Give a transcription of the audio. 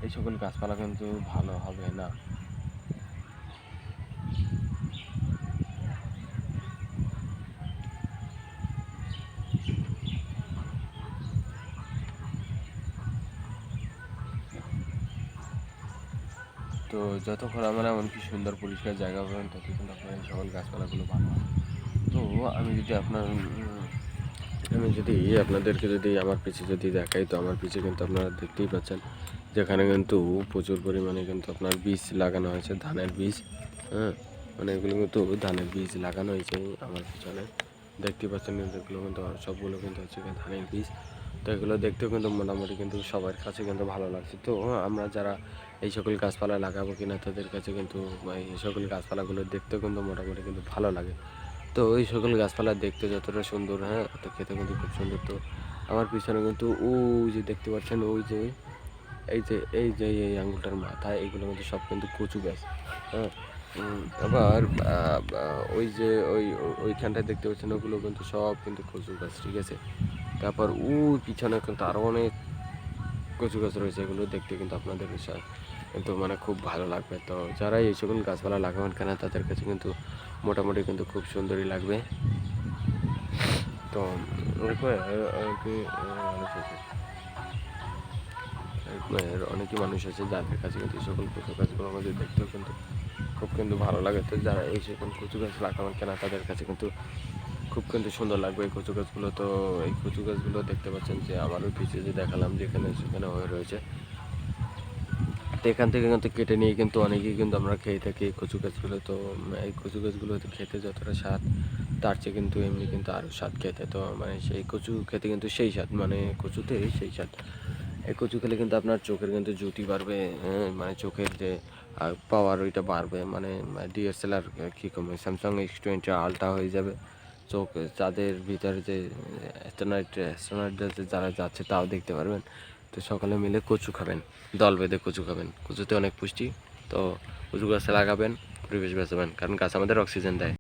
এই সকল গাছপালা কিন্তু ভালো হবে না। তো যতক্ষণ আমরা এমনকি সুন্দর পরিষ্কার জায়গা পাবেন ততক্ষণ আপনার এই সকল গাছপালাগুলো ভালো হবে। তো আমি যদি আপনাদেরকে যদি আমার পিছে যদি দেখাই, তো আমার পিছে কিন্তু আপনারা দেখতেই পাচ্ছেন যেখানে কিন্তু প্রচুর পরিমাণে কিন্তু আপনার বীজ লাগানো হয়েছে, ধানের বীজ। হ্যাঁ, মানে এগুলো কিন্তু ধানের বীজ লাগানো হয়েছে আমার পিছনে দেখতেই পাচ্ছেন, কিন্তু এগুলো কিন্তু সবগুলো কিন্তু হচ্ছে ধানের বীজ। তো এগুলো দেখতেও কিন্তু মোটামুটি কিন্তু সবার কাছে কিন্তু ভালো লাগছে। তো আমরা যারা এই সকল গাছপালা লাগাবো কিনা তাদের কাছে কিন্তু এই সকল গাছপালাগুলো দেখতেও কিন্তু মোটামুটি কিন্তু ভালো লাগে। তো এই সকল গাছপালা দেখতে যতটা সুন্দর, হ্যাঁ, তো খেতে কিন্তু খুব সুন্দর। তো আমার পিছনে কিন্তু ওই যে দেখতে পাচ্ছেন, ওই যে এই আঙুলটার মাথায় এগুলো কিন্তু সব কিন্তু কচু গাছ। হ্যাঁ, আবার ওই যে ওইখানটায় দেখতে পাচ্ছেন ওগুলো কিন্তু সব কিন্তু কচু গাছ, ঠিক আছে। তারপর ওই পিছনে কিন্তু আরও অনেক কচু গাছ রয়েছে, এগুলো দেখতে কিন্তু আপনাদের কিন্তু মানে খুব ভালো লাগবে। তো যারা এই সকল গাছপালা লাগাবেন কেন তাদের কাছে কিন্তু মোটামুটি কিন্তু খুব সুন্দরই লাগবে। তো অনেকই মানুষ আছে যাদের কাছে কিন্তু এই সকল কচু গাছগুলো আমাদের দেখতেও কিন্তু খুব কিন্তু ভালো লাগে। তো যারা এই সকল কচু গাছ লাগাবেন কেন তাদের কাছে কিন্তু খুব কিন্তু সুন্দর লাগবে এই কচু গাছগুলো। তো এই কচু গাছগুলো দেখতে পাচ্ছেন যে আমারও পিছিয়ে যে দেখালাম যেখানে সেখানে হয়ে রয়েছে। তো এখান থেকে কিন্তু কেটে নিয়ে কিন্তু অনেকেই কিন্তু আমরা খেয়ে থাকি এই কচু গাছগুলো। তো এই কচু গাছগুলো খেতে যতটা স্বাদ তার চেয়ে কিন্তু এমনি কিন্তু আরও স্বাদ খেতে। তো মানে সেই কচু খেতে কিন্তু সেই স্বাদ, মানে কচুতে সেই স্বাদ। এই কচু খেলে কিন্তু আপনার চোখের কিন্তু জ্যোতি বাড়বে, হ্যাঁ, মানে চোখের যে পাওয়ার ওইটা বাড়বে, মানে ডিএসএলআর কী কমবে, স্যামসাং S20 আলট্রা হয়ে যাবে। চোখ চাঁদের ভিতরে যে অ্যাস্ট্রোনট যারা যাচ্ছে তাও দেখতে পারবেন। তো সকালে মিলে কচু খাবেন, দল বেঁধে কচু খাবেন, কচুতে অনেক পুষ্টি। তো কচু গাছ লাগাবেন, পরিবেশ বাঁচাবেন, কারণ গাছ আমাদের অক্সিজেন দেয়।